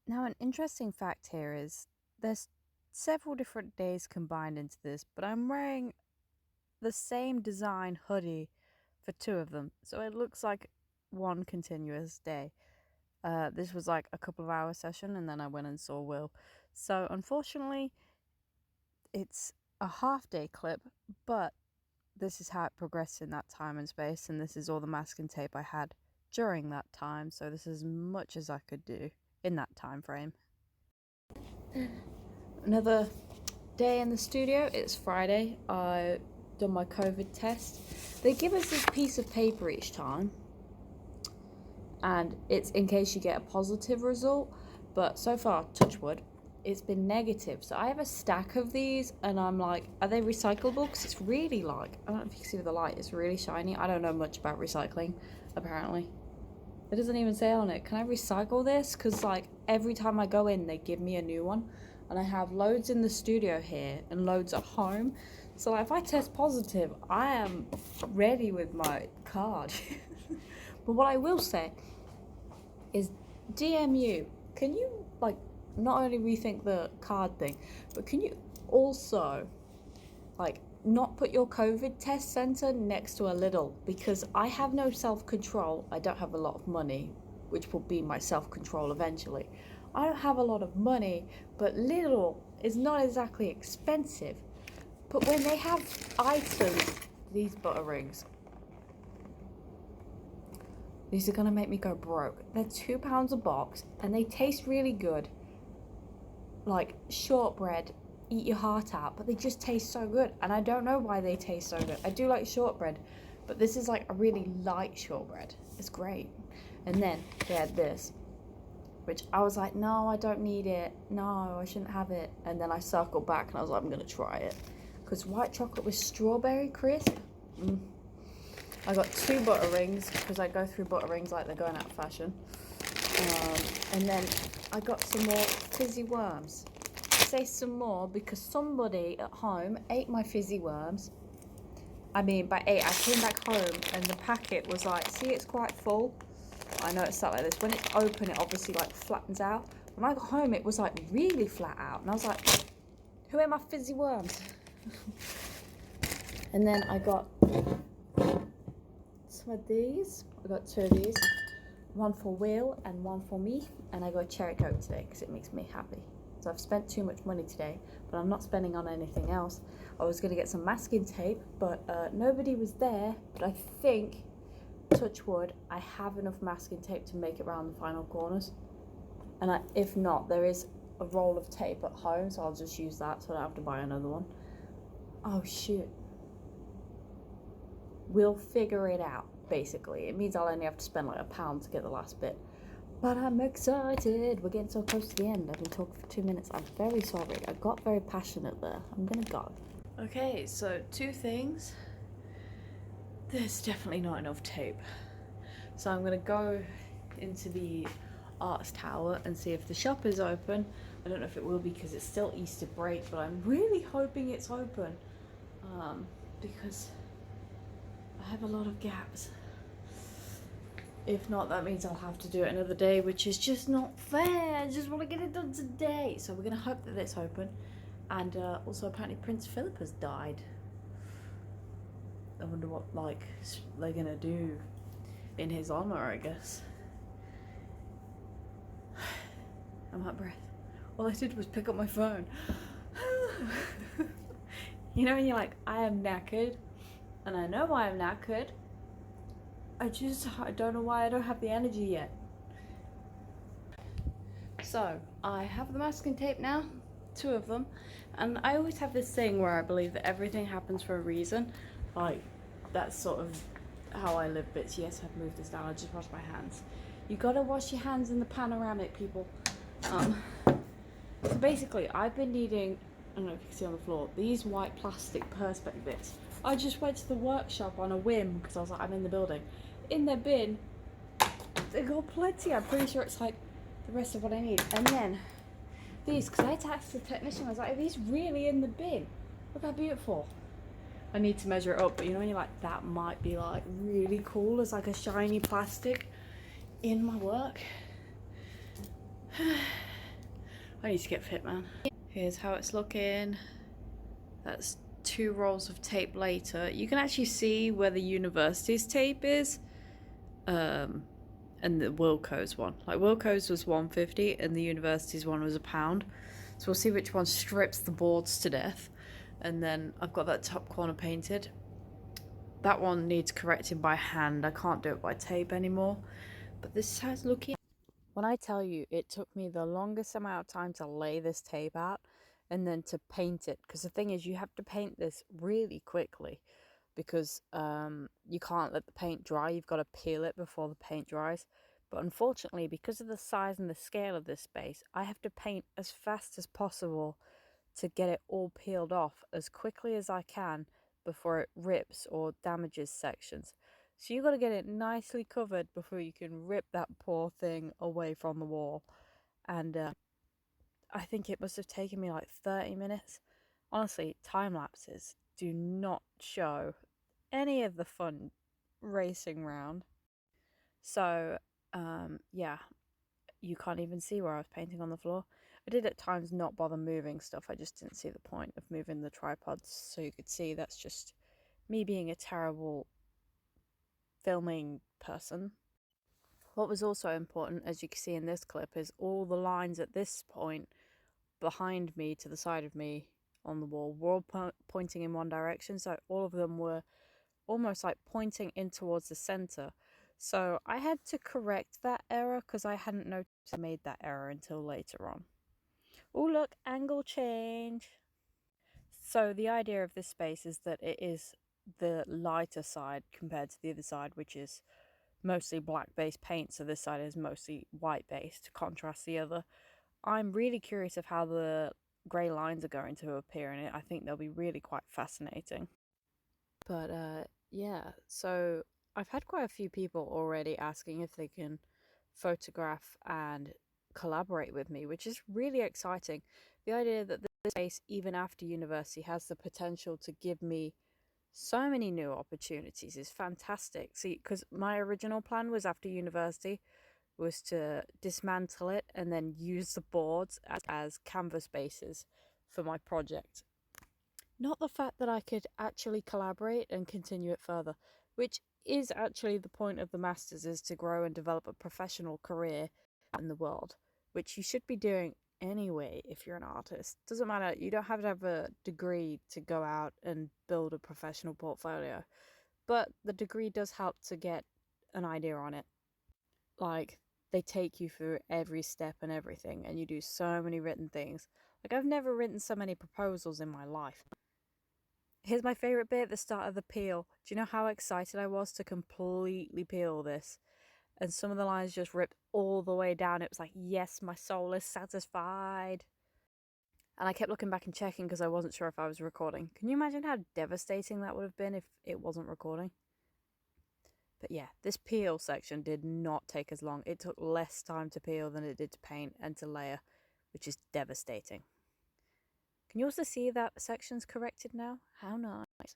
Now, an interesting fact here is there's several different days combined into this, but I'm wearing the same design hoodie for two of them, so it looks like one continuous day. This was like a couple of hour session, and then I went and saw Will. So, unfortunately, it's a half day clip, but this is how it progressed in that time and space, and this is all the masking tape I had during that time, so this is as much as I could do in that time frame. Another day in the studio. It's Friday. I done my COVID test. They give us this piece of paper each time, and it's in case you get a positive result, but so far, touch wood, it's been negative. So I have a stack of these, and I'm like, are they recyclable? Because it's really like, I don't know if you can see with the light, it's really shiny. I don't know much about recycling, apparently. It doesn't even say on it. Can I recycle this? Because like every time I go in, they give me a new one, and I have loads in the studio here and loads at home. So like, if I test positive, I am ready with my card. But what I will say is, DMU, can you like not only rethink the card thing, but can you also like not put your COVID test center next to a Lidl? Because I have no self-control. I don't have a lot of money, which will be my self-control eventually. I don't have a lot of money, but Lidl is not exactly expensive. But when they have items, these butter rings, these are gonna make me go broke. They're £2 a box and they taste really good. Like shortbread, eat your heart out, but they just taste so good. And I don't know why they taste so good. I do like shortbread, but this is like a really light shortbread. It's great. And then they had this, which I was like, no, I don't need it. No, I shouldn't have it. And then I circled back and I was like, I'm gonna try it. Because white chocolate with strawberry crisp. I got 2 butter rings because I go through butter rings like they're going out of fashion. And then I got some more fizzy worms. I say some more because somebody at home ate my fizzy worms. I mean, by 8, I came back home and the packet was like, see, it's quite full. I know it's sat like this. When it's open, it obviously like flattens out. When I got home, it was like really flat out. And I was like, who ate my fizzy worms? And then I got some of these. I got 2 of these. One for Will and one for me. And I got a cherry coke today because it makes me happy. So I've spent too much money today, but I'm not spending on anything else. I was going to get some masking tape, but nobody was there. But I think, touch wood, I have enough masking tape to make it around the final corners. And if not, there is a roll of tape at home, so I'll just use that so I don't have to buy another one. Oh shit. We'll figure it out, basically. It means I'll only have to spend like £1 to get the last bit. But I'm excited. We're getting so close to the end. I've been talking for 2 minutes. I'm very sorry. I got very passionate there. I'm gonna go. Okay, so 2 things. There's definitely not enough tape. So I'm gonna go into the Arts Tower and see if the shop is open. I don't know if it will be because it's still Easter break, but I'm really hoping it's open. Because I have a lot of gaps. If not, that means I'll have to do it another day, which is just not fair. I just want to get it done today. So we're going to hope that it's open. And also, apparently Prince Philip has died. I wonder what, like, they're going to do in his honor, I guess. I'm out of breath. All I did was pick up my phone. You know when you're like, I am knackered. And I know I am knackered. I don't know why I don't have the energy yet. So, I have the masking tape now, 2 of them, and I always have this thing where I believe that everything happens for a reason. Like, that's sort of how I live bits. Yes, I've moved this down, I just washed my hands. You gotta wash your hands in the panoramic, people. So basically, I've been needing, I don't know if you can see on the floor, these white plastic perspex bits. I just went to the workshop on a whim because I was like, I'm in the building. In their bin, they got plenty. I'm pretty sure it's like the rest of what I need. And then these, because I had to ask the technician, I was like, are these really in the bin? Look how beautiful. I need to measure it up, but you know when you're like, that might be like really cool as like a shiny plastic in my work. I need to get fit, man. Here's how it's looking. That's 2 rolls of tape later. You can actually see where the university's tape is. And the Wilco's one. Like Wilco's was 150 and the university's one was £1. So we'll see which one strips the boards to death. And then I've got that top corner painted. That one needs correcting by hand. I can't do it by tape anymore. But this is how it's looking. When I tell you it took me the longest amount of time to lay this tape out and then to paint it, because the thing is you have to paint this really quickly because you can't let the paint dry. You've got to peel it before the paint dries. But unfortunately, because of the size and the scale of this space, I have to paint as fast as possible to get it all peeled off as quickly as I can before it rips or damages sections. So you got to get it nicely covered before you can rip that poor thing away from the wall. And I think it must have taken me like 30 minutes. Honestly, time lapses do not show any of the fun racing round. So, yeah, you can't even see where I was painting on the floor. I did at times not bother moving stuff. I just didn't see the point of moving the tripods so you could see. That's just me being a terrible filming person. What was also important, as you can see in this clip, is all the lines at this point behind me to the side of me on the wall were all pointing in one direction. So all of them were almost like pointing in towards the center. So I had to correct that error because I hadn't noticed I made that error until later on. Oh, look, angle change. So the idea of this space is that it is the lighter side compared to the other side, which is mostly black based paint. So this side is mostly white based to contrast the other. I'm really curious of how the grey lines are going to appear in it. I think they'll be really quite fascinating. But yeah, so I've had quite a few people already asking if they can photograph and collaborate with me, which is really exciting. The idea that this space, even after university, has the potential to give me so many new opportunities is fantastic. See, because my original plan was after university was to dismantle it and then use the boards as canvas bases for my project. Not the fact that I could actually collaborate and continue it further, which is actually the point of the Masters, is to grow and develop a professional career in the world, which you should be doing anyway if you're an artist. Doesn't matter, you don't have to have a degree to go out and build a professional portfolio, but the degree does help to get an idea on it. Like, they take you through every step and everything, and you do so many written things. Like, I've never written so many proposals in my life. Here's my favourite bit at the start of the peel. Do you know how excited I was to completely peel this? And some of the lines just ripped all the way down. It was like, yes, my soul is satisfied. And I kept looking back and checking because I wasn't sure if I was recording. Can you imagine how devastating that would have been if it wasn't recording? But yeah, this peel section did not take as long. It took less time to peel than it did to paint and to layer, which is devastating. Can you also see that section's corrected now? How nice.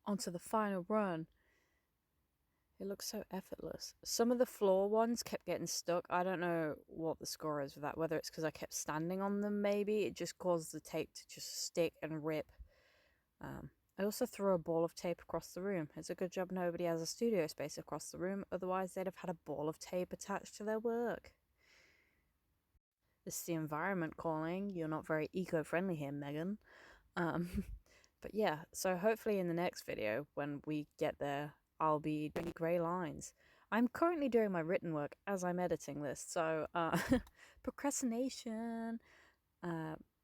Onto the final run. It looks so effortless. Some of the floor ones kept getting stuck. I don't know what the score is with that, whether it's because I kept standing on them maybe. It just caused the tape to just stick and rip. I also threw a ball of tape across the room. It's a good job nobody has a studio space across the room, otherwise they'd have had a ball of tape attached to their work. This is the environment calling. You're not very eco-friendly here, Megan. But yeah, so hopefully in the next video, when we get there, I'll be doing grey lines. I'm currently doing my written work as I'm editing this, so procrastination.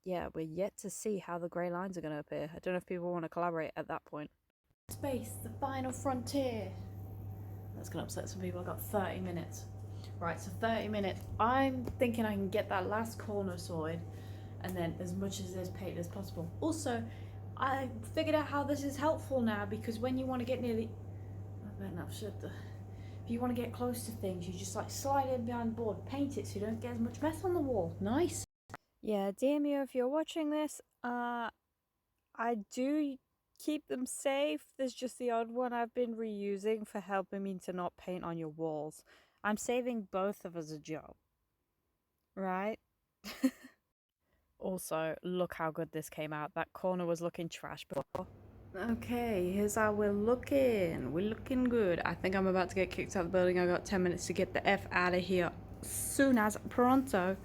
Yeah, we're yet to see how the grey lines are going to appear. I don't know if people want to collaborate at that point. Space, the final frontier. That's going to upset some people. I've got 30 minutes. Right, so 30 minutes. I'm thinking I can get that last corner sorted and then as much as there's paint as possible. Also, I figured out how this is helpful now, because when you want to get nearly... If you want to get close to things, you just like slide in behind the board, paint it so you don't get as much mess on the wall. Nice. Yeah, DMU, if you're watching this, I do keep them safe. There's just the odd one I've been reusing for helping me to not paint on your walls. I'm saving both of us a job, right? Also, look how good this came out. That corner was looking trash before. Okay, here's how we're looking. We're looking good. I think I'm about to get kicked out of the building. I got 10 minutes to get the F out of here. Soon as pronto.